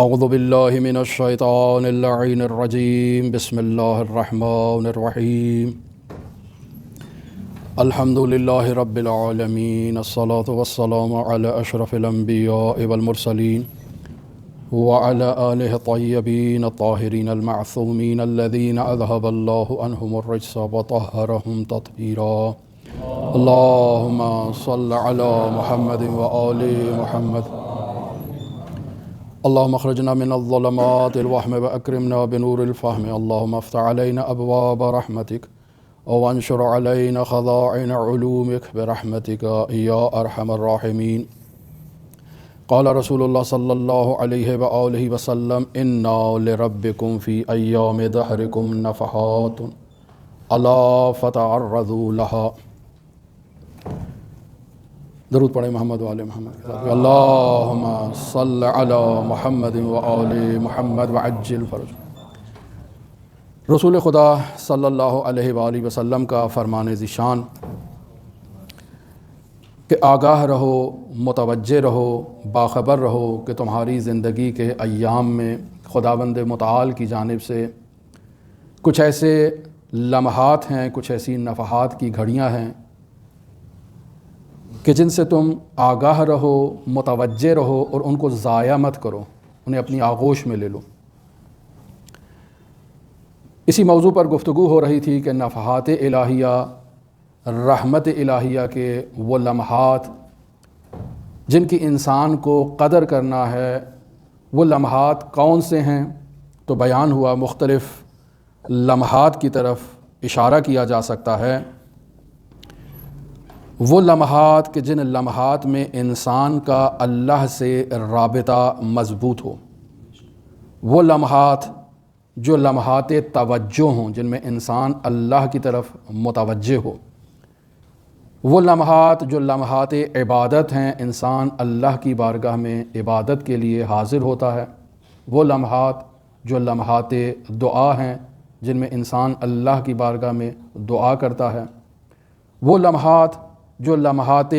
اعوذ باللہ من الشیطان اللعین الرجیم بسم اللہ الرحمن الرحیم الحمد للہ رب العالمین الصلاة والسلام علی اشرف الانبیاء والمرسلین وعلى آلہ الطیبین الطاہرین المعصومین الذین اذہب اللہ عنہم الرجس وطہرہم تطہیرا اللہم صل علی محمد وآل محمد اللہم اخرجنا من الظلمات الوہم واکرمنا بنور الفہم اللہم افتح علینا ابواب رحمتک وانشر علینا خزائن علومک برحمتک یا ارحم الراحمین قال رسول اللہ صلی اللہ علیہ وآلہ وسلم انا لربکم فی ایام دہرکم نفحات الا فتعرضوا لها۔ درود پڑھیں محمد وآل محمد، اللہم صل علی محمد وآل محمد وعجل فرج۔ رسول خدا صلی اللہ علیہ وآلہ وسلم کا فرمان ذیشان کہ آگاہ رہو، متوجہ رہو، باخبر رہو کہ تمہاری زندگی کے ایام میں خداوند متعال کی جانب سے کچھ ایسے لمحات ہیں، کچھ ایسی نفحات کی گھڑیاں ہیں کہ جن سے تم آگاہ رہو، متوجہ رہو اور ان کو ضائع مت کرو، انہیں اپنی آغوش میں لے لو۔ اسی موضوع پر گفتگو ہو رہی تھی کہ نفحات الہیہ، رحمت الہیہ کے وہ لمحات جن کی انسان کو قدر کرنا ہے، وہ لمحات کون سے ہیں؟ تو بیان ہوا مختلف لمحات کی طرف اشارہ کیا جا سکتا ہے۔ وہ لمحات کہ جن لمحات میں انسان کا اللہ سے رابطہ مضبوط ہو، وہ لمحات جو لمحات توجہ ہوں، جن میں انسان اللہ کی طرف متوجہ ہو، وہ لمحات جو لمحات عبادت ہیں، انسان اللہ کی بارگاہ میں عبادت کے لیے حاضر ہوتا ہے، وہ لمحات جو لمحات دعا ہیں، جن میں انسان اللہ کی بارگاہ میں دعا کرتا ہے، وہ لمحات جو لمحات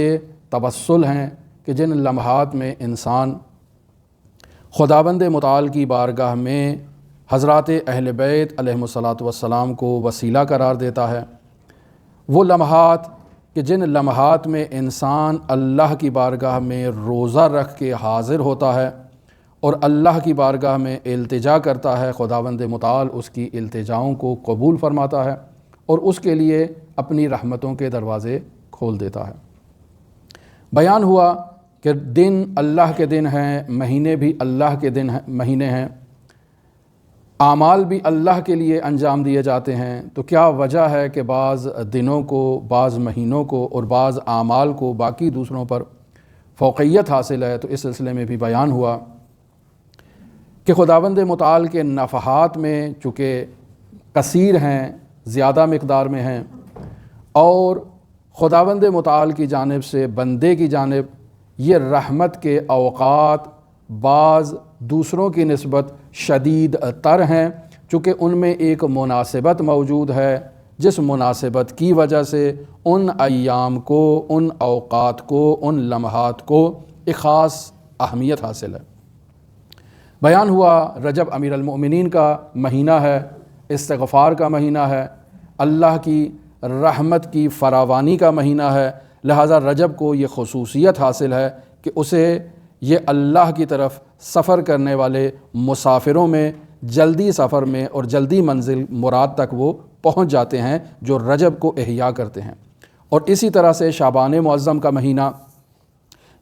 توسل ہیں کہ جن لمحات میں انسان خداوند متعال کی بارگاہ میں حضرات اہل بیت علیہم الصلاۃ والسلام کو وسیلہ قرار دیتا ہے، وہ لمحات کہ جن لمحات میں انسان اللہ کی بارگاہ میں روزہ رکھ کے حاضر ہوتا ہے اور اللہ کی بارگاہ میں التجا کرتا ہے، خداوند متعال اس کی التجاؤں کو قبول فرماتا ہے اور اس کے لیے اپنی رحمتوں کے دروازے کھول دیتا ہے۔ بیان ہوا کہ دن اللہ کے دن ہیں، مہینے بھی اللہ کے دن ہیں، مہینے ہیں، اعمال بھی اللہ کے لیے انجام دیے جاتے ہیں، تو کیا وجہ ہے کہ بعض دنوں کو، بعض مہینوں کو اور بعض اعمال کو باقی دوسروں پر فوقیت حاصل ہے؟ تو اس سلسلے میں بھی بیان ہوا کہ خداوند متعال کے نفحات میں چونکہ کثیر ہیں، زیادہ مقدار میں ہیں، اور خداوند متعال کی جانب سے بندے کی جانب یہ رحمت کے اوقات بعض دوسروں کی نسبت شدید تر ہیں، چونکہ ان میں ایک مناسبت موجود ہے، جس مناسبت کی وجہ سے ان ایام کو، ان اوقات کو، ان لمحات کو ایک خاص اہمیت حاصل ہے۔ بیان ہوا رجب امیر المؤمنین کا مہینہ ہے، استغفار کا مہینہ ہے، اللہ کی رحمت کی فراوانی کا مہینہ ہے، لہٰذا رجب کو یہ خصوصیت حاصل ہے کہ اسے یہ اللہ کی طرف سفر کرنے والے مسافروں میں جلدی سفر میں اور جلدی منزل مراد تک وہ پہنچ جاتے ہیں جو رجب کو احیا کرتے ہیں۔ اور اسی طرح سے شعبان معظم کا مہینہ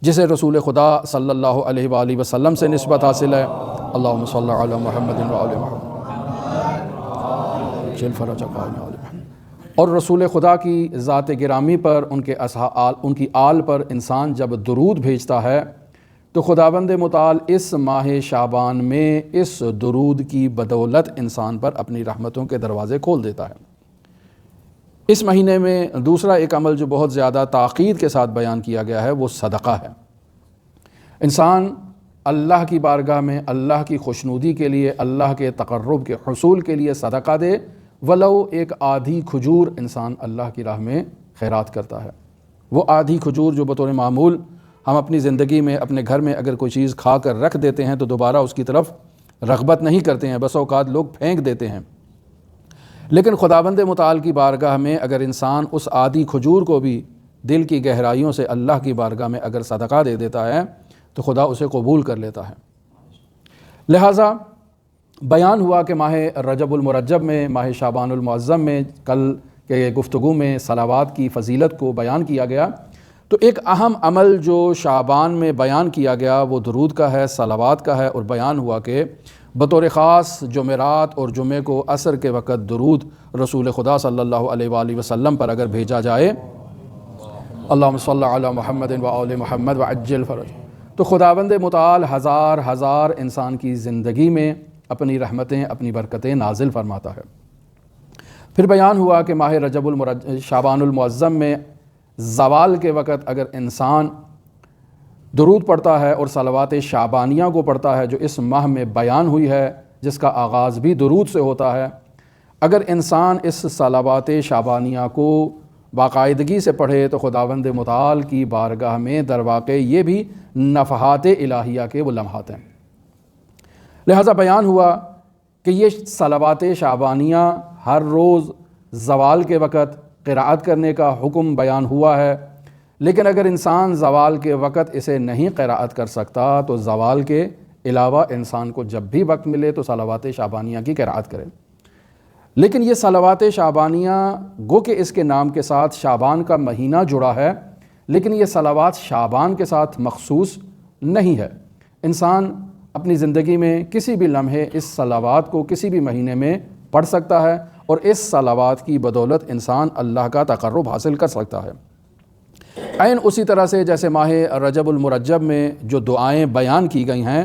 جسے رسول خدا صلی اللہ علیہ وآلہ وسلم سے نسبت حاصل ہے، اللہم صلی علی محمد وآل محمد جل فرج قائم علی محمد، اور رسول خدا کی ذات گرامی پر، ان کی آل پر انسان جب درود بھیجتا ہے تو خداوند متعال اس ماہ شعبان میں اس درود کی بدولت انسان پر اپنی رحمتوں کے دروازے کھول دیتا ہے۔ اس مہینے میں دوسرا ایک عمل جو بہت زیادہ تاکید کے ساتھ بیان کیا گیا ہے وہ صدقہ ہے۔ انسان اللہ کی بارگاہ میں اللہ کی خوشنودی کے لیے، اللہ کے تقرب کے حصول کے لیے صدقہ دے، ولو ایک آدھی کھجور انسان اللہ کی راہ میں خیرات کرتا ہے۔ وہ آدھی کھجور جو بطور معمول ہم اپنی زندگی میں اپنے گھر میں اگر کوئی چیز کھا کر رکھ دیتے ہیں تو دوبارہ اس کی طرف رغبت نہیں کرتے ہیں، بس اوقات لوگ پھینک دیتے ہیں۔ لیکن خداوند متعال کی بارگاہ میں اگر انسان اس آدھی کھجور کو بھی دل کی گہرائیوں سے اللہ کی بارگاہ میں اگر صدقہ دے دیتا ہے تو خدا اسے قبول کر لیتا ہے۔ لہٰذا بیان ہوا کہ ماہ رجب المرجب میں، ماہ شعبان المعظم میں، کل کے گفتگو میں صلوات کی فضیلت کو بیان کیا گیا، تو ایک اہم عمل جو شعبان میں بیان کیا گیا وہ درود کا ہے، صلوات کا ہے، اور بیان ہوا کہ بطور خاص جمعرات اور جمعے کو عصر کے وقت درود رسول خدا صلی اللہ علیہ وآلہ وسلم پر اگر بھیجا جائے، اللہم صلی علی محمد و آل محمد وعجل فرج، تو خداوند متعال ہزار ہزار انسان کی زندگی میں اپنی رحمتیں، اپنی برکتیں نازل فرماتا ہے۔ پھر بیان ہوا کہ ماہ رجب شعبان المعظم میں زوال کے وقت اگر انسان درود پڑھتا ہے اور صلوات شعبانیہ کو پڑھتا ہے جو اس ماہ میں بیان ہوئی ہے، جس کا آغاز بھی درود سے ہوتا ہے، اگر انسان اس صلوات شعبانیہ کو باقاعدگی سے پڑھے تو خداوند متعال کی بارگاہ میں در واقع یہ بھی نفحات الہیہ کے وہ لمحات ہیں۔ لہذا بیان ہوا کہ یہ صلوات شعبانیہ ہر روز زوال کے وقت قرأت کرنے کا حکم بیان ہوا ہے، لیکن اگر انسان زوال کے وقت اسے نہیں قرأت کر سکتا تو زوال کے علاوہ انسان کو جب بھی وقت ملے تو صلوات شعبانیہ کی قرأت کرے۔ لیکن یہ صلوات شعبانیہ گو کہ اس کے نام کے ساتھ شعبان کا مہینہ جڑا ہے، لیکن یہ صلوات شعبان کے ساتھ مخصوص نہیں ہے۔ انسان اپنی زندگی میں کسی بھی لمحے اس صلوات کو کسی بھی مہینے میں پڑھ سکتا ہے، اور اس صلوات کی بدولت انسان اللہ کا تقرب حاصل کر سکتا ہے۔ عین اسی طرح سے جیسے ماہ رجب المرجب میں جو دعائیں بیان کی گئی ہیں،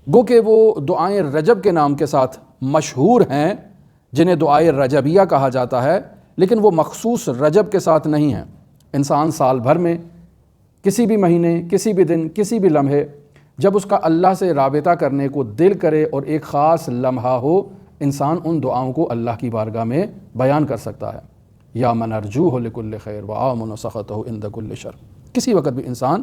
گو کہ وہ دعائیں رجب کے نام کے ساتھ مشہور ہیں، جنہیں دعائیں رجبیہ کہا جاتا ہے، لیکن وہ مخصوص رجب کے ساتھ نہیں ہیں۔ انسان سال بھر میں کسی بھی مہینے، کسی بھی دن، کسی بھی لمحے جب اس کا اللہ سے رابطہ کرنے کو دل کرے اور ایک خاص لمحہ ہو، انسان ان دعاؤں کو اللہ کی بارگاہ میں بیان کر سکتا ہے۔ یا من ارجوہ لکل خیر وآمن سخطہ عند کل شر، کسی وقت بھی انسان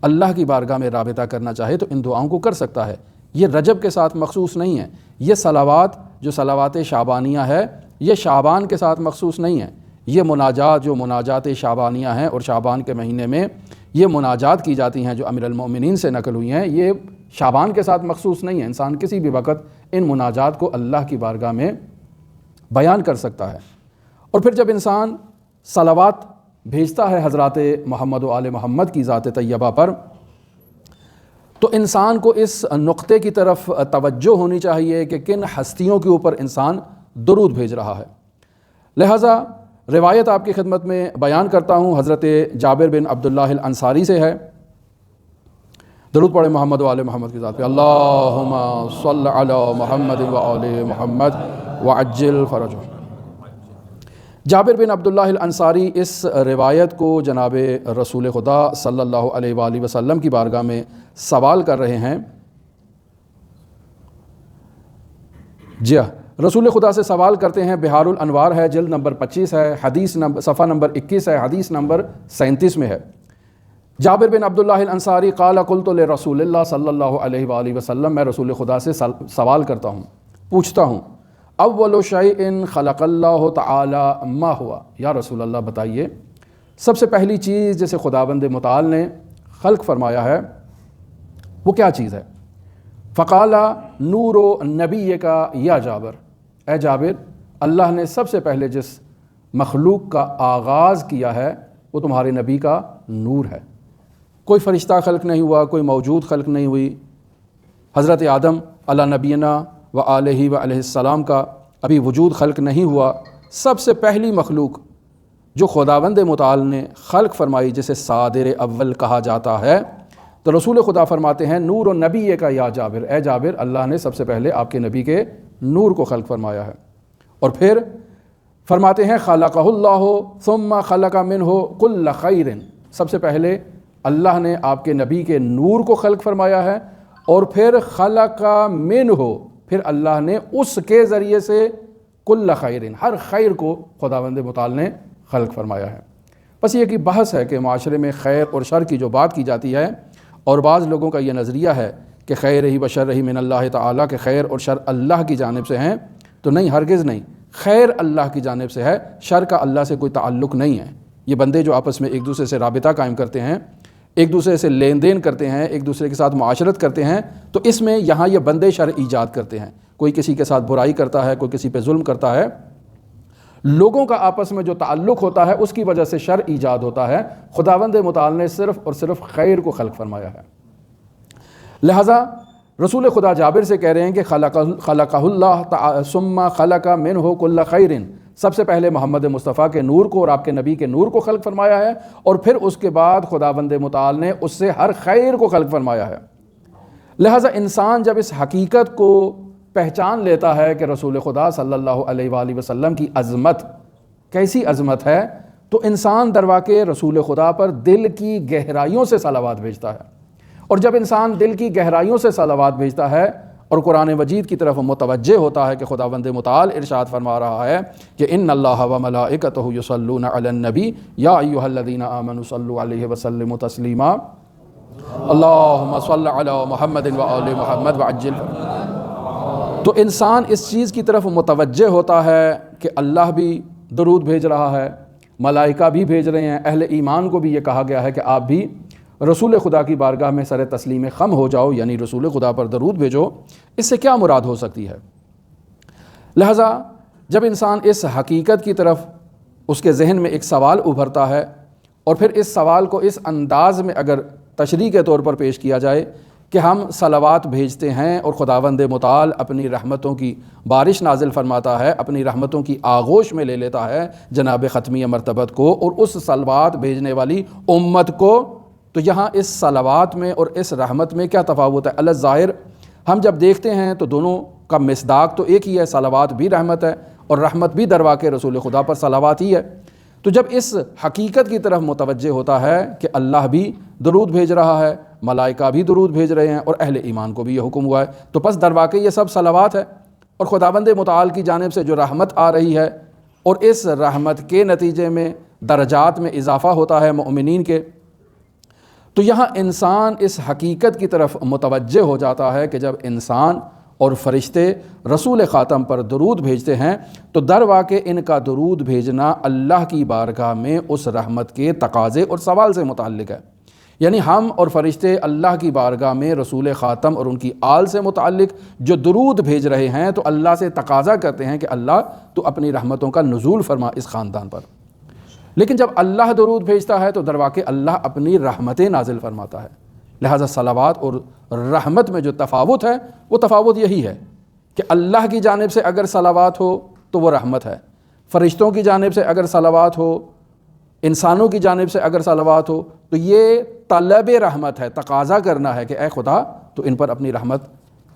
اللہ کی بارگاہ میں رابطہ کرنا چاہے تو ان دعاؤں کو کر سکتا ہے۔ یہ رجب کے ساتھ مخصوص نہیں ہے، یہ صلوات جو صلوات شعبانیہ ہے یہ شعبان کے ساتھ مخصوص نہیں ہے۔ یہ مناجات جو مناجات شعبانیہ ہیں اور شعبان کے مہینے میں یہ مناجات کی جاتی ہیں جو امیر المؤمنین سے نقل ہوئی ہیں، یہ شعبان کے ساتھ مخصوص نہیں ہے۔ انسان کسی بھی وقت ان مناجات کو اللہ کی بارگاہ میں بیان کر سکتا ہے۔ اور پھر جب انسان صلوات بھیجتا ہے حضرات محمد و آل محمد کی ذات طیبہ پر، تو انسان کو اس نقطے کی طرف توجہ ہونی چاہیے کہ کن ہستیوں کے اوپر انسان درود بھیج رہا ہے۔ لہٰذا روایت آپ کی خدمت میں بیان کرتا ہوں، حضرت جابر بن عبداللہ الانصاری سے ہے۔ درود پڑھیں محمد و آل محمد کی ذات پہ، اللہم صلی علی محمد و آل محمد وعجل فرجہ۔ جابر بن عبداللہ الانصاری اس روایت کو جناب رسول خدا صلی اللہ علیہ وآلہ وسلم کی بارگاہ میں سوال کر رہے ہیں۔ جی ہاں، رسول خدا سے سوال کرتے ہیں، بہار الانوار ہے، جلد نمبر 25 ہے، حدیث نمبر صفحہ نمبر 21 ہے، حدیث نمبر 37 میں ہے۔ جابر بن عبداللہ الانصاری قال قلت لرسول اللہ صلی اللہ علیہ وآلہ وسلم، میں رسول خدا سے سوال کرتا ہوں، پوچھتا ہوں، اول شیء خلق اللہ تعالی ما ہوا، یا رسول اللہ بتائیے سب سے پہلی چیز جسے خداوند متعال نے خلق فرمایا ہے وہ کیا چیز ہے؟ فقال نور نبی کا یا جابر، اے جابر، اللہ نے سب سے پہلے جس مخلوق کا آغاز کیا ہے وہ تمہارے نبی کا نور ہے۔ کوئی فرشتہ خلق نہیں ہوا، کوئی موجود خلق نہیں ہوئی، حضرت آدم علی نبینا و علیہ و علیہ السلام کا ابھی وجود خلق نہیں ہوا۔ سب سے پہلی مخلوق جو خداوند متعال نے خلق فرمائی جسے صادر اول کہا جاتا ہے، تو رسول خدا فرماتے ہیں نور و نبی کا یا جابر، اے جابر، اللہ نے سب سے پہلے آپ کے نبی کے نور کو خلق فرمایا ہے۔ اور پھر فرماتے ہیں خلقہ اللہ ثم خلق منہ کل خیر، سب سے پہلے اللہ نے آپ کے نبی کے نور کو خلق فرمایا ہے، اور پھر خلق منہ، پھر اللہ نے اس کے ذریعے سے کل خیر، ہر خیر کو خداوند متعال نے خلق فرمایا ہے۔ بس یہ کہ بحث ہے کہ معاشرے میں خیر اور شر کی جو بات کی جاتی ہے، اور بعض لوگوں کا یہ نظریہ ہے کہ خیر ہی و شر ہی من اللہ تعالیٰ، کہ خیر اور شر اللہ کی جانب سے ہیں، تو نہیں، ہرگز نہیں، خیر اللہ کی جانب سے ہے، شر کا اللہ سے کوئی تعلق نہیں ہے۔ یہ بندے جو آپس میں ایک دوسرے سے رابطہ قائم کرتے ہیں، ایک دوسرے سے لین دین کرتے ہیں، ایک دوسرے کے ساتھ معاشرت کرتے ہیں، تو اس میں یہاں یہ بندے شر ایجاد کرتے ہیں۔ کوئی کسی کے ساتھ برائی کرتا ہے، کوئی کسی پہ ظلم کرتا ہے، لوگوں کا آپس میں جو تعلق ہوتا ہے اس کی وجہ سے شر ایجاد ہوتا ہے۔ خداوند متعال نے صرف اور صرف خیر کو خلق فرمایا ہے۔ لہٰذا رسول خدا جابر سے کہہ رہے ہیں کہ خلقہ اللہ ثم خلق منہ کل خیر، سب سے پہلے محمد مصطفیٰ کے نور کو اور آپ کے نبی کے نور کو خلق فرمایا ہے، اور پھر اس کے بعد خداوند متعال نے اس سے ہر خیر کو خلق فرمایا ہے۔ لہٰذا انسان جب اس حقیقت کو پہچان لیتا ہے کہ رسول خدا صلی اللہ علیہ وآلہ وسلم کی عظمت کیسی عظمت ہے، تو انسان درواقع رسول خدا پر دل کی گہرائیوں سے صلوات بھیجتا ہے، اور جب انسان دل کی گہرائیوں سے صلوات بھیجتا ہے اور قرآن مجید کی طرف متوجہ ہوتا ہے کہ خداوند متعال ارشاد فرما رہا ہے کہ ان اللہ و ملائکتہ یصلون علی النبی یا ایھا الذین آمنوا صلوا علیہ وسلموا تسلیما اللہم صل علی محمد و آل محمد وعجل۔ تو انسان اس چیز کی طرف متوجہ ہوتا ہے کہ اللہ بھی درود بھیج رہا ہے، ملائکہ بھی بھیج رہے ہیں، اہل ایمان کو بھی یہ کہا گیا ہے کہ آپ بھی رسول خدا کی بارگاہ میں سر تسلیم خم ہو جاؤ، یعنی رسول خدا پر درود بھیجو۔ اس سے کیا مراد ہو سکتی ہے؟ لہٰذا جب انسان اس حقیقت کی طرف اس کے ذہن میں ایک سوال ابھرتا ہے، اور پھر اس سوال کو اس انداز میں اگر تشریح کے طور پر پیش کیا جائے کہ ہم صلوات بھیجتے ہیں اور خداوند متعال اپنی رحمتوں کی بارش نازل فرماتا ہے، اپنی رحمتوں کی آغوش میں لے لیتا ہے جناب ختمی مرتبت کو اور اس صلوات بھیجنے والی امت کو، تو یہاں اس صلوات میں اور اس رحمت میں کیا تفاوت ہے؟ الظاہر ہم جب دیکھتے ہیں تو دونوں کا مصداق تو ایک ہی ہے، صلوات بھی رحمت ہے اور رحمت بھی درواقع رسول خدا پر صلوات ہی ہے۔ تو جب اس حقیقت کی طرف متوجہ ہوتا ہے کہ اللہ بھی درود بھیج رہا ہے، ملائکہ بھی درود بھیج رہے ہیں، اور اہل ایمان کو بھی یہ حکم ہوا ہے، تو پس درواقع یہ سب صلوات ہے، اور خداوند متعال کی جانب سے جو رحمت آ رہی ہے اور اس رحمت کے نتیجے میں درجات میں اضافہ ہوتا ہے مومنین کے، تو یہاں انسان اس حقیقت کی طرف متوجہ ہو جاتا ہے کہ جب انسان اور فرشتے رسول خاتم پر درود بھیجتے ہیں تو در واقع ان کا درود بھیجنا اللہ کی بارگاہ میں اس رحمت کے تقاضے اور سوال سے متعلق ہے۔ یعنی ہم اور فرشتے اللہ کی بارگاہ میں رسول خاتم اور ان کی آل سے متعلق جو درود بھیج رہے ہیں تو اللہ سے تقاضا کرتے ہیں کہ اللہ تو اپنی رحمتوں کا نزول فرما اس خاندان پر۔ لیکن جب اللہ درود بھیجتا ہے تو در واقع اللہ اپنی رحمتیں نازل فرماتا ہے۔ لہذا صلوات اور رحمت میں جو تفاوت ہے وہ تفاوت یہی ہے کہ اللہ کی جانب سے اگر صلوات ہو تو وہ رحمت ہے، فرشتوں کی جانب سے اگر صلوات ہو، انسانوں کی جانب سے اگر صلوات ہو تو یہ طلب رحمت ہے، تقاضا کرنا ہے کہ اے خدا تو ان پر اپنی رحمت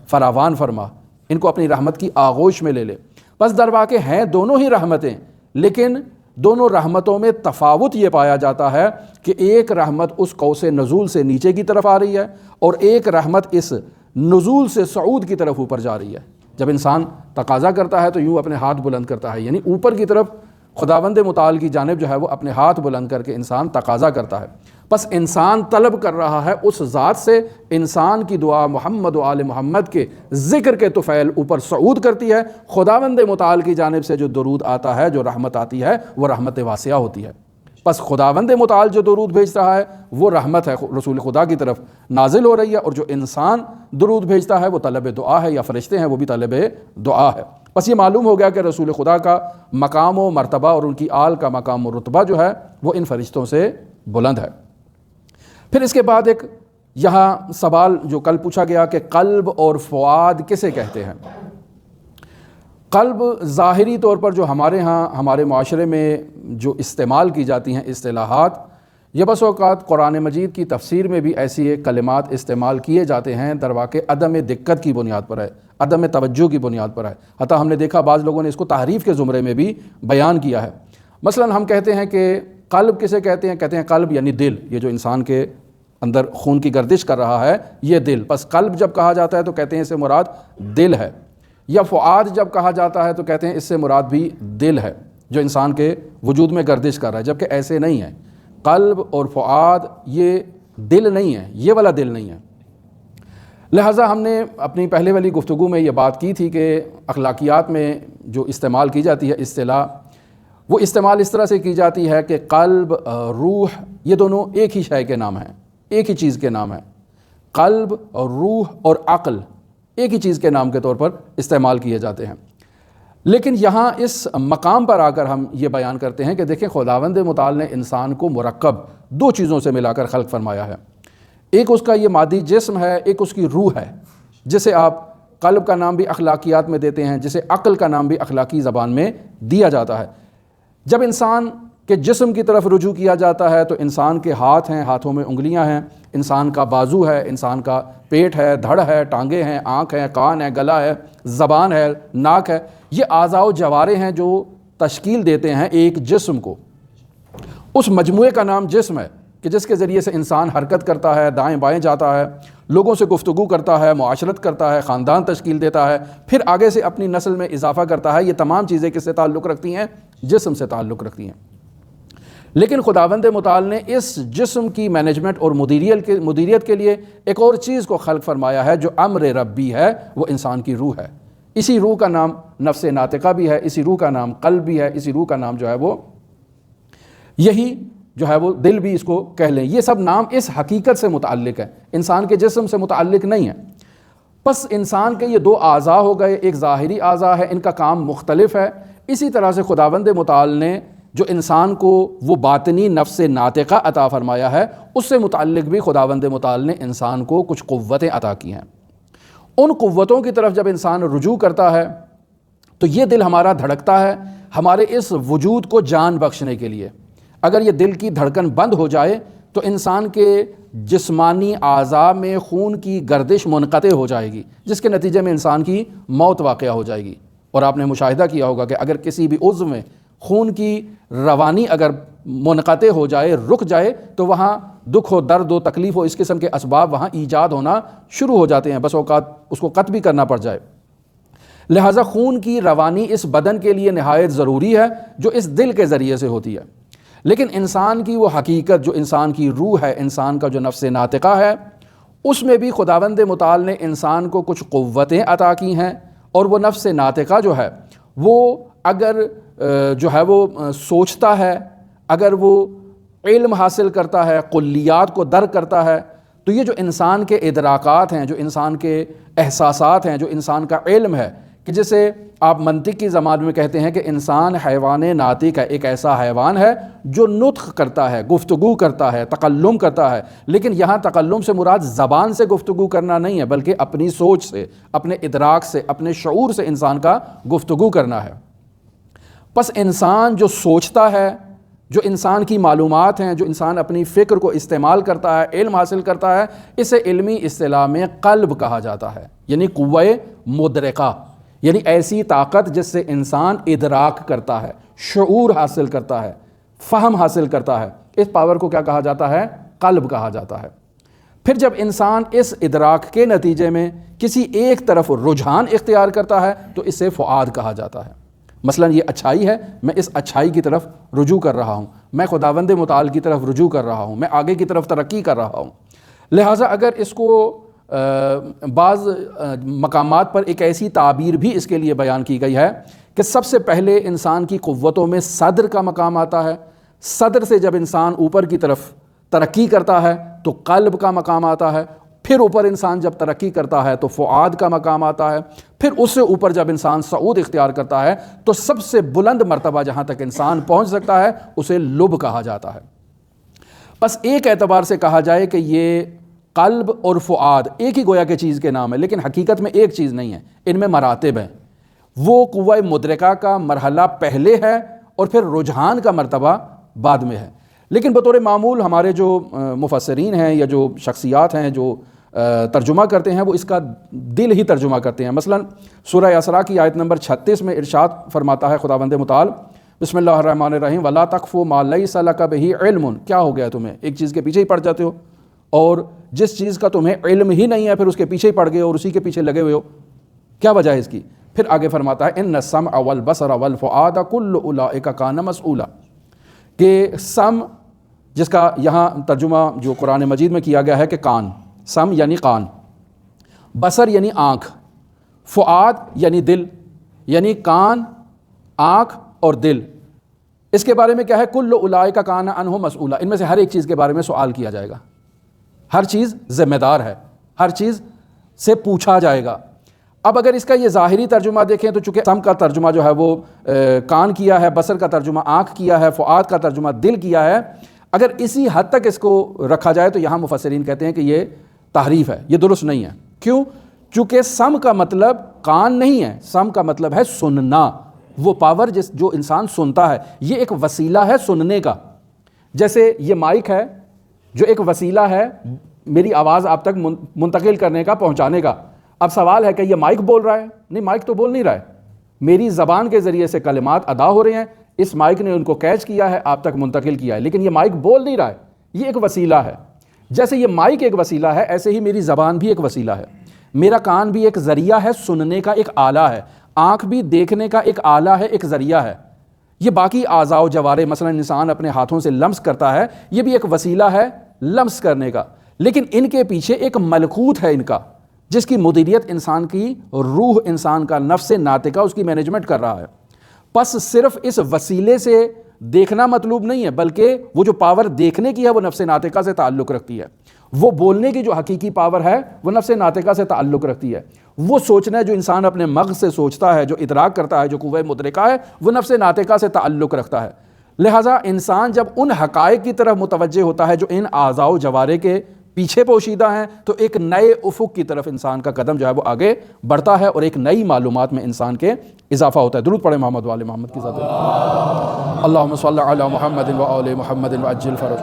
فراوان فرما، ان کو اپنی رحمت کی آغوش میں لے لے۔ بس در واقع ہیں دونوں ہی رحمتیں، لیکن دونوں رحمتوں میں تفاوت یہ پایا جاتا ہے کہ ایک رحمت اس قوس نزول سے نیچے کی طرف آ رہی ہے اور ایک رحمت اس نزول سے صعود کی طرف اوپر جا رہی ہے۔ جب انسان تقاضا کرتا ہے تو یوں اپنے ہاتھ بلند کرتا ہے، یعنی اوپر کی طرف خداوند متعال کی جانب جو ہے وہ اپنے ہاتھ بلند کر کے انسان تقاضا کرتا ہے۔ بس انسان طلب کر رہا ہے اس ذات سے، انسان کی دعا محمد و آل محمد کے ذکر کے طفیل اوپر صعود کرتی ہے، خداوند متعال کی جانب سے جو درود آتا ہے، جو رحمت آتی ہے وہ رحمت واسعہ ہوتی ہے۔ بس خداوند متعال جو درود بھیج رہا ہے وہ رحمت ہے، رسول خدا کی طرف نازل ہو رہی ہے، اور جو انسان درود بھیجتا ہے وہ طلب دعا ہے، یا فرشتے ہیں وہ بھی طلب دعا ہے۔ بس یہ معلوم ہو گیا کہ رسول خدا کا مقام و مرتبہ اور ان کی آل کا مقام و رتبہ جو ہے وہ ان فرشتوں سے بلند ہے۔ پھر اس کے بعد ایک یہاں سوال جو کل پوچھا گیا کہ قلب اور فؤاد کسے کہتے ہیں؟ قلب ظاہری طور پر جو ہمارے ہاں ہمارے معاشرے میں جو استعمال کی جاتی ہیں اصطلاحات، یہ بس اوقات قرآن مجید کی تفسیر میں بھی ایسی ایک کلمات استعمال کیے جاتے ہیں در واقع عدم دقت کی بنیاد پر ہے، عدم توجہ کی بنیاد پر ہے۔ حتیٰ ہم نے دیکھا بعض لوگوں نے اس کو تحریف کے زمرے میں بھی بیان کیا ہے۔ مثلا ہم کہتے ہیں کہ قلب کسے کہتے ہیں؟ کہتے ہیں قلب یعنی دل، یہ جو انسان کے اندر خون کی گردش کر رہا ہے یہ دل۔ بس قلب جب کہا جاتا ہے تو کہتے ہیں اس سے مراد دل ہے، یا فؤاد جب کہا جاتا ہے تو کہتے ہیں اس سے مراد بھی دل ہے جو انسان کے وجود میں گردش کر رہا ہے، جبکہ ایسے نہیں ہے۔ قلب اور فؤاد یہ دل نہیں ہے، یہ والا دل نہیں ہے۔ لہٰذا ہم نے اپنی پہلے والی گفتگو میں یہ بات کی تھی کہ اخلاقیات میں جو استعمال کی جاتی ہے اصطلاح، وہ استعمال اس طرح سے کی جاتی ہے کہ قلب، روح، یہ دونوں ایک ہی شے کے نام ہیں، ایک ہی چیز کے نام ہیں۔ قلب اور روح اور عقل ایک ہی چیز کے نام کے طور پر استعمال کیے جاتے ہیں۔ لیکن یہاں اس مقام پر آ کر ہم یہ بیان کرتے ہیں کہ دیکھیں خداوند متعال نے انسان کو مرکب دو چیزوں سے ملا کر خلق فرمایا ہے۔ ایک اس کا یہ مادی جسم ہے، ایک اس کی روح ہے، جسے آپ قلب کا نام بھی اخلاقیات میں دیتے ہیں، جسے عقل کا نام بھی اخلاقی زبان میں دیا جاتا ہے۔ جب انسان کے جسم کی طرف رجوع کیا جاتا ہے تو انسان کے ہاتھ ہیں، ہاتھوں میں انگلیاں ہیں، انسان کا بازو ہے، انسان کا پیٹ ہے، دھڑ ہے، ٹانگیں ہیں، آنکھ ہے، کان ہے، گلا ہے، زبان ہے، ناک ہے۔ یہ اعضاء و جوارے ہیں جو تشکیل دیتے ہیں ایک جسم کو۔ اس مجموعے کا نام جسم ہے کہ جس کے ذریعے سے انسان حرکت کرتا ہے، دائیں بائیں جاتا ہے، لوگوں سے گفتگو کرتا ہے، معاشرت کرتا ہے، خاندان تشکیل دیتا ہے، پھر آگے سے اپنی نسل میں اضافہ کرتا ہے۔ یہ تمام چیزیں کس سے تعلق رکھتی ہیں؟ جسم سے تعلق رکھتی ہیں۔ لیکن خداوند متعال نے اس جسم کی مینجمنٹ اور مدیریت کے لیے ایک اور چیز کو خلق فرمایا ہے جو امر ربی ہے، وہ انسان کی روح ہے۔ اسی روح کا نام نفس ناطقہ بھی ہے، اسی روح کا نام قلب بھی ہے، اسی روح کا نام جو ہے وہ یہی جو ہے وہ دل بھی اس کو کہہ لیں۔ یہ سب نام اس حقیقت سے متعلق ہے، انسان کے جسم سے متعلق نہیں ہے۔ پس انسان کے یہ دو اعضاء ہو گئے، ایک ظاہری اعضاء ہے، ان کا کام مختلف ہے۔ اسی طرح سے خداوند متعال نے جو انسان کو وہ باطنی نفس ناطقہ عطا فرمایا ہے، اس سے متعلق بھی خداوند متعال نے انسان کو کچھ قوتیں عطا کی ہیں۔ ان قوتوں کی طرف جب انسان رجوع کرتا ہے تو یہ دل ہمارا دھڑکتا ہے ہمارے اس وجود کو جان بخشنے کے لیے۔ اگر یہ دل کی دھڑکن بند ہو جائے تو انسان کے جسمانی اعضاء میں خون کی گردش منقطع ہو جائے گی، جس کے نتیجے میں انسان کی موت واقع ہو جائے گی۔ اور آپ نے مشاہدہ کیا ہوگا کہ اگر کسی بھی عضو میں خون کی روانی اگر منقطع ہو جائے، رک جائے، تو وہاں دکھ ہو، درد ہو، تکلیف ہو، اس قسم کے اسباب وہاں ایجاد ہونا شروع ہو جاتے ہیں، بس اوقات اس کو قطع بھی کرنا پڑ جائے۔ لہٰذا خون کی روانی اس بدن کے لیے نہایت ضروری ہے جو اس دل کے ذریعے سے ہوتی ہے۔ لیکن انسان کی وہ حقیقت جو انسان کی روح ہے، انسان کا جو نفس ناطقہ ہے، اس میں بھی خداوند متعال نے انسان کو کچھ قوتیں عطا کی ہیں، اور وہ نفس ناطقہ جو ہے وہ اگر جو ہے وہ سوچتا ہے، اگر وہ علم حاصل کرتا ہے، کلیات کو درک کرتا ہے، تو یہ جو انسان کے ادراکات ہیں، جو انسان کے احساسات ہیں، جو انسان کا علم ہے، کہ جسے آپ منطق کی زبان میں کہتے ہیں کہ انسان حیوان ناطق ہے، ایک ایسا حیوان ہے جو نطق کرتا ہے، گفتگو کرتا ہے، تکلم کرتا ہے۔ لیکن یہاں تکلم سے مراد زبان سے گفتگو کرنا نہیں ہے، بلکہ اپنی سوچ سے، اپنے ادراک سے، اپنے شعور سے انسان کا گفتگو کرنا ہے۔ پس انسان جو سوچتا ہے، جو انسان کی معلومات ہیں، جو انسان اپنی فکر کو استعمال کرتا ہے، علم حاصل کرتا ہے، اسے علمی اصطلاح میں قلب کہا جاتا ہے، یعنی قوہ مدرکہ، یعنی ایسی طاقت جس سے انسان ادراک کرتا ہے، شعور حاصل کرتا ہے، فہم حاصل کرتا ہے۔ اس پاور کو کیا کہا جاتا ہے؟ قلب کہا جاتا ہے۔ پھر جب انسان اس ادراک کے نتیجے میں کسی ایک طرف رجحان اختیار کرتا ہے تو اسے فؤاد کہا جاتا ہے۔ مثلا یہ اچھائی ہے، میں اس اچھائی کی طرف رجوع کر رہا ہوں، میں خداوند متعال کی طرف رجوع کر رہا ہوں، میں آگے کی طرف ترقی کر رہا ہوں۔ لہٰذا اگر اس کو بعض مقامات پر ایک ایسی تعبیر بھی اس کے لیے بیان کی گئی ہے کہ سب سے پہلے انسان کی قوتوں میں صدر کا مقام آتا ہے، صدر سے جب انسان اوپر کی طرف ترقی کرتا ہے تو قلب کا مقام آتا ہے، پھر اوپر انسان جب ترقی کرتا ہے تو فؤاد کا مقام آتا ہے، پھر اس سے اوپر جب انسان صعود اختیار کرتا ہے تو سب سے بلند مرتبہ جہاں تک انسان پہنچ سکتا ہے اسے لب کہا جاتا ہے۔ بس ایک اعتبار سے کہا جائے کہ یہ قلب اور فؤاد ایک ہی گویا کے چیز کے نام ہے، لیکن حقیقت میں ایک چیز نہیں ہے، ان میں مراتب ہیں۔ وہ قوہ مدرکہ کا مرحلہ پہلے ہے اور پھر رجحان کا مرتبہ بعد میں ہے۔ لیکن بطور معمول ہمارے جو مفسرین ہیں یا جو شخصیات ہیں جو ترجمہ کرتے ہیں وہ اس کا دل ہی ترجمہ کرتے ہیں۔ مثلا سورہ اسراء کی آیت نمبر 36 میں ارشاد فرماتا ہے خداوند متعال، بسم اللہ الرحمن الرحیم، وَلَا تَقْفُ مَا لَيْسَ لَكَ بِهِ عِلْمٌ۔ کیا ہو گیا تمہیں؟ ایک چیز کے پیچھے ہی پڑ جاتے ہو، اور جس چیز کا تمہیں علم ہی نہیں ہے پھر اس کے پیچھے ہی پڑ گئے اور اسی کے پیچھے لگے ہوئے ہو، کیا وجہ ہے اس کی؟ پھر آگے فرماتا ہے اِنَّ السَّمْعَ وَالْبَصَرَ وَالْفُؤَادَ كُلُّ أُولَٰئِكَ كَانَ مَسْئُولًا، کہ سم جس کا یہاں ترجمہ جو قرآن مجید میں کیا گیا ہے کہ کان، سم یعنی کان، بصر یعنی آنکھ، فؤاد یعنی دل، یعنی کان، آنکھ اور دل. اس کے بارے میں کیا ہے؟ کل اولئک کان عنہ مسئولا، ان میں سے ہر ایک چیز کے بارے میں سوال کیا جائے گا، ہر چیز ذمہ دار ہے، ہر چیز سے پوچھا جائے گا. اب اگر اس کا یہ ظاہری ترجمہ دیکھیں تو چونکہ سم کا ترجمہ جو ہے وہ کان کیا ہے، بصر کا ترجمہ آنکھ کیا ہے، فؤاد کا ترجمہ دل کیا ہے، اگر اسی حد تک اس کو رکھا جائے تو یہاں مفسرین کہتے ہیں کہ یہ تحریف ہے، یہ درست نہیں ہے. کیوں؟ چونکہ سم کا مطلب کان نہیں ہے، سم کا مطلب ہے سننا، وہ پاور جو انسان سنتا ہے، یہ ایک وسیلہ ہے سننے کا. جیسے یہ مائک ہے جو ایک وسیلہ ہے میری آواز آپ تک منتقل کرنے کا، پہنچانے کا. اب سوال ہے کہ یہ مائک بول رہا ہے؟ نہیں، مائک تو بول نہیں رہا ہے، میری زبان کے ذریعے سے کلمات ادا ہو رہے ہیں، اس مائک نے ان کو کیچ کیا ہے، آپ تک منتقل کیا ہے، لیکن یہ مائک بول نہیں رہا ہے، یہ ایک وسیلہ ہے. جیسے یہ مائک ایک وسیلہ ہے، ایسے ہی میری زبان بھی ایک وسیلہ ہے، میرا کان بھی ایک ذریعہ ہے، سننے کا ایک آلہ ہے، آنکھ بھی دیکھنے کا ایک آلہ ہے، ایک ذریعہ ہے. یہ باقی اعضاء و جوارح، مثلا انسان اپنے ہاتھوں سے لمس کرتا ہے، یہ بھی ایک وسیلہ ہے لمس کرنے کا، لیکن ان کے پیچھے ایک ملکوت ہے ان کا، جس کی مدیریت انسان کی روح، انسان کا نفس ناطقہ اس کی مینجمنٹ کر رہا ہے. پس صرف اس وسیلے سے دیکھنا مطلوب نہیں ہے، بلکہ وہ جو پاور دیکھنے کی ہے وہ نفس ناطقہ سے تعلق رکھتی ہے، وہ بولنے کی جو حقیقی پاور ہے وہ نفس ناطقہ سے تعلق رکھتی ہے، وہ سوچنا جو انسان اپنے مغز سے سوچتا ہے، جو ادراک کرتا ہے، جو قوہ مدرکہ ہے، وہ نفس ناطقہ سے تعلق رکھتا ہے. لہٰذا انسان جب ان حقائق کی طرف متوجہ ہوتا ہے جو ان اعضاء و جوارح کے پیچھے پوشیدہ ہیں، تو ایک نئے افق کی طرف انسان کا قدم جو ہے وہ آگے بڑھتا ہے، اور ایک نئی معلومات میں انسان کے اضافہ ہوتا ہے. درود پڑھیں محمد وآل محمد کی ذات. اللہم صلی علی محمد وآل محمد وعجل فرج.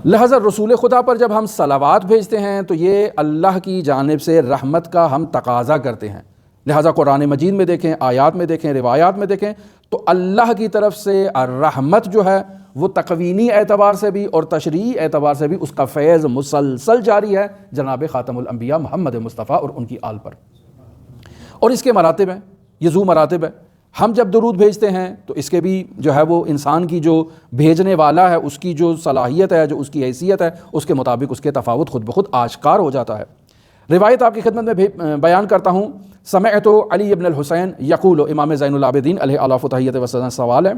لہذا رسول خدا پر جب ہم صلوات بھیجتے ہیں تو یہ اللہ کی جانب سے رحمت کا ہم تقاضا کرتے ہیں. لہذا قرآن مجید میں دیکھیں، آیات میں دیکھیں، روایات میں دیکھیں، تو اللہ کی طرف سے رحمت جو ہے وہ تقوینی اعتبار سے بھی اور تشریعی اعتبار سے بھی اس کا فیض مسلسل جاری ہے جناب خاتم الانبیاء محمد مصطفیٰ اور ان کی آل پر. اور اس کے مراتب ہیں، یہ ذو مراتب ہے. ہم جب درود بھیجتے ہیں تو اس کے بھی جو ہے وہ انسان کی جو بھیجنے والا ہے اس کی جو صلاحیت ہے، جو اس کی حیثیت ہے، اس کے مطابق اس کے تفاوت خود بخود آشکار ہو جاتا ہے. روایت آپ کی خدمت میں بیان کرتا ہوں. سمعت علی ابن الحسین یقول، امام زین العابدین علیہ الاف و تحیت وسلم سوال ہے،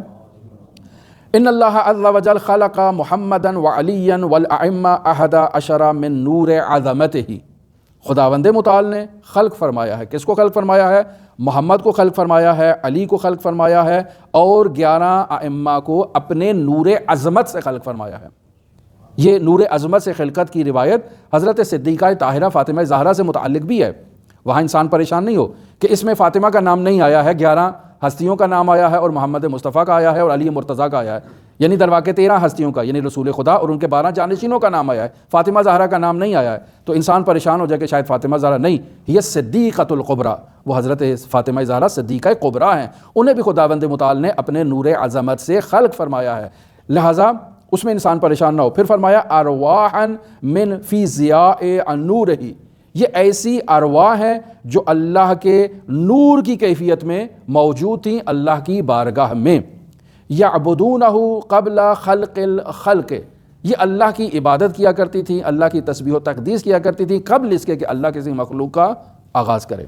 ان اللہ عز وجل خلق محمدا وعلیا والائمہ احد عشر من نور عظمتہ. خداوند متعال نے خلق فرمایا ہے. کس کو خلق فرمایا ہے؟ محمد کو خلق فرمایا ہے، علی کو خلق فرمایا ہے، اور 11 ائمہ کو اپنے نور عظمت سے خلق فرمایا ہے. یہ نور عظمت سے خلقت کی روایت حضرت صدیقہ طاہرہ فاطمہ زہرا سے متعلق بھی ہے. وہاں انسان پریشان نہیں ہو کہ اس میں فاطمہ کا نام نہیں آیا ہے، 11 ہستیوں کا نام آیا ہے، اور محمد مصطفیٰ کا آیا ہے، اور علی مرتضیٰ کا آیا ہے، یعنی درواقع 13 ہستیوں کا، یعنی رسول خدا اور ان کے 12 جانشینوں کا نام آیا ہے، فاطمہ زہرا کا نام نہیں آیا ہے. تو انسان پریشان ہو جائے کہ شاید فاطمہ زہرا نہیں، یہ صدیقۃ الکبریٰ، وہ حضرت فاطمہ زہرا صدیقہ کبریٰ ہیں، انہیں بھی خداوند متعال نے اپنے نور عظمت سے خلق فرمایا ہے. لہٰذا اس میں انسان پریشان نہ ہو. پھر فرمایا ارواحا من فی ضیاء نورہ، یہ ایسی ارواح ہیں جو اللہ کے نور کی کیفیت میں موجود تھیں اللہ کی بارگاہ میں. یعبدونہ قبل خلق الخلق، یہ اللہ کی عبادت کیا کرتی تھی، اللہ کی تسبیح و تقدیس کیا کرتی تھی قبل اس کے کہ اللہ کسی مخلوق کا آغاز کرے.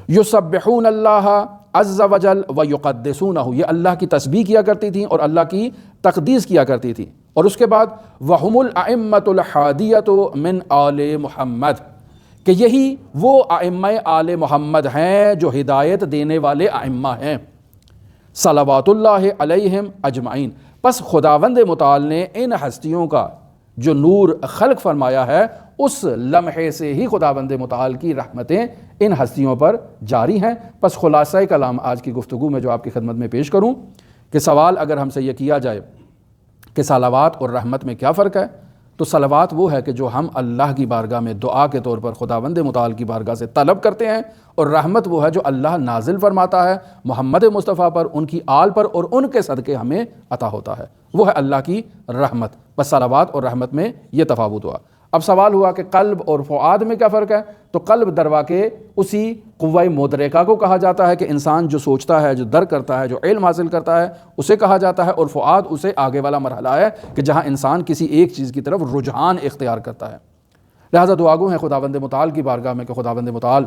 یسبحون اللہ عز وجل ویقدسونہ، یہ اللہ کی تسبیح کیا کرتی تھیں اور اللہ کی تقدیس کیا کرتی تھی. اور اس کے بعد وہم الائمۃ الحادیۃ من آل محمد، کہ یہی وہ ائمہ آل محمد ہیں جو ہدایت دینے والے ائمہ ہیں. صلوات اللہ علیہم اجمعین. پس خداوند متعال نے ان ہستیوں کا جو نور خلق فرمایا ہے اس لمحے سے ہی خداوند متعال کی رحمتیں ان ہستیوں پر جاری ہیں. پس خلاصہ کلام آج کی گفتگو میں جو آپ کی خدمت میں پیش کروں کہ سوال اگر ہم سے یہ کیا جائے کہ صلوات اور رحمت میں کیا فرق ہے، تو صلوات وہ ہے کہ جو ہم اللہ کی بارگاہ میں دعا کے طور پر خداوند متعال کی بارگاہ سے طلب کرتے ہیں، اور رحمت وہ ہے جو اللہ نازل فرماتا ہے محمد مصطفیٰ پر، ان کی آل پر، اور ان کے صدقے ہمیں عطا ہوتا ہے، وہ ہے اللہ کی رحمت. بس صلوات اور رحمت میں یہ تفاوت ہوا. اب سوال ہوا کہ قلب اور فؤاد میں کیا فرق ہے؟ تو قلب در واقع اسی قوہ مدرکہ کو کہا جاتا ہے کہ انسان جو سوچتا ہے، جو درک کرتا ہے، جو علم حاصل کرتا ہے، اسے کہا جاتا ہے، اور فؤاد اسے آگے والا مرحلہ ہے کہ جہاں انسان کسی ایک چیز کی طرف رجحان اختیار کرتا ہے۔ لہذا دعا گو ہیں خداوند متعال کی بارگاہ میں کہ خداوند متعال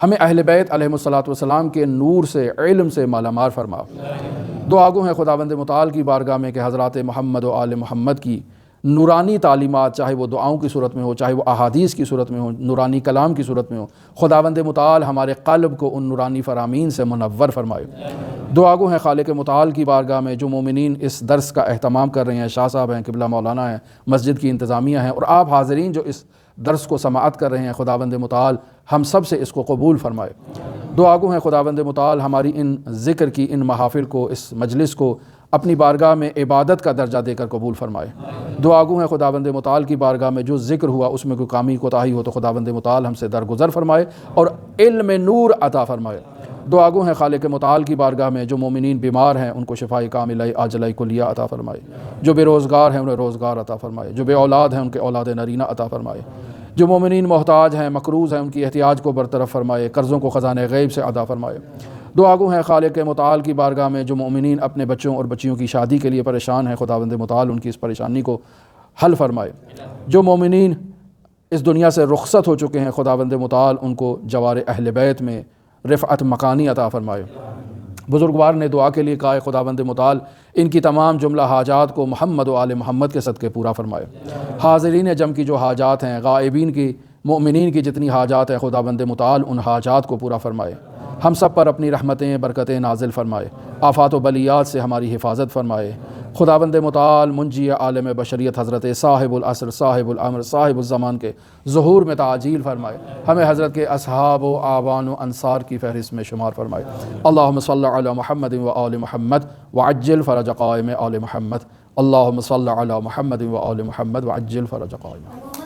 ہمیں اہل بیت علیہم الصلاۃ والسلام کے نور سے، علم سے مالا مال فرما۔ دعا گو ہیں خداوند متعال کی بارگاہ میں کہ حضرات محمد و آل محمد کی نورانی تعلیمات، چاہے وہ دعاؤں کی صورت میں ہو، چاہے وہ احادیث کی صورت میں ہو، نورانی کلام کی صورت میں ہو، خداوند متعال ہمارے قلب کو ان نورانی فرامین سے منور فرمائے۔ دعا گو ہیں خالق متعال کی بارگاہ میں جو مومنین اس درس کا اہتمام کر رہے ہیں، شاہ صاحب ہیں، قبلہ مولانا ہیں، مسجد کی انتظامیہ ہیں، اور آپ حاضرین جو اس درس کو سماعت کر رہے ہیں، خداوند متعال ہم سب سے اس کو قبول فرمائے۔ دعا گو ہیں خداوند متعال ہماری ان ذکر کی ان محافل کو، اس مجلس کو اپنی بارگاہ میں عبادت کا درجہ دے کر قبول فرمائے۔ دعا گو ہیں خداوند متعال کی بارگاہ میں جو ذکر ہوا اس میں کوئی کامی کوتاہی ہو تو خداوند متعال ہم سے درگزر فرمائے اور علم نور عطا فرمائے۔ دعا گو ہیں خالق متعال کی بارگاہ میں جو مومنین بیمار ہیں ان کو شفاء کاملہ عاجلہ کلیہ عطا فرمائے، جو بے روزگار ہیں انہیں روزگار عطا فرمائے، جو بے اولاد ہیں ان کے اولاد نرینہ عطا فرمائے، جو مومنین محتاج ہیں، مقروض ہیں، ان کی احتیاج کو برطرف فرمائے، قرضوں کو خزانہ غیب سے عطا فرمائے۔ دعا گو ہیں خالق متعال کی بارگاہ میں جو مومنین اپنے بچوں اور بچیوں کی شادی کے لیے پریشان ہیں، خداوند متعال ان کی اس پریشانی کو حل فرمائے۔ جو مومنین اس دنیا سے رخصت ہو چکے ہیں، خداوند متعال ان کو جوار اہل بیت میں رفعت مکانی عطا فرمائے۔ بزرگوار نے دعا کے لیے کہا ہے خداوند متعال ان کی تمام جملہ حاجات کو محمد و آل محمد کے صدقے پورا فرمائے۔ حاضرین جم کی جو حاجات ہیں، غائبین کی، مومنین کی جتنی حاجات ہیں، خداوند متعال ان حاجات کو پورا فرمائے۔ ہم سب پر اپنی رحمتیں برکتیں نازل فرمائے، آفات و بلیات سے ہماری حفاظت فرمائے۔ خداوند متعال منجی عالم بشریت حضرت صاحب العصر، صاحب الامر، صاحب الزمان کے ظہور میں تعجیل فرمائے، ہمیں حضرت کے اصحاب و آبان و انصار کی فہرست میں شمار فرمائے۔ اللہم صلی علی محمد و آل محمد وعجل فرج قائم آل محمد۔ اللہم صلی علی محمد و آل محمد وعجل فرج قائم۔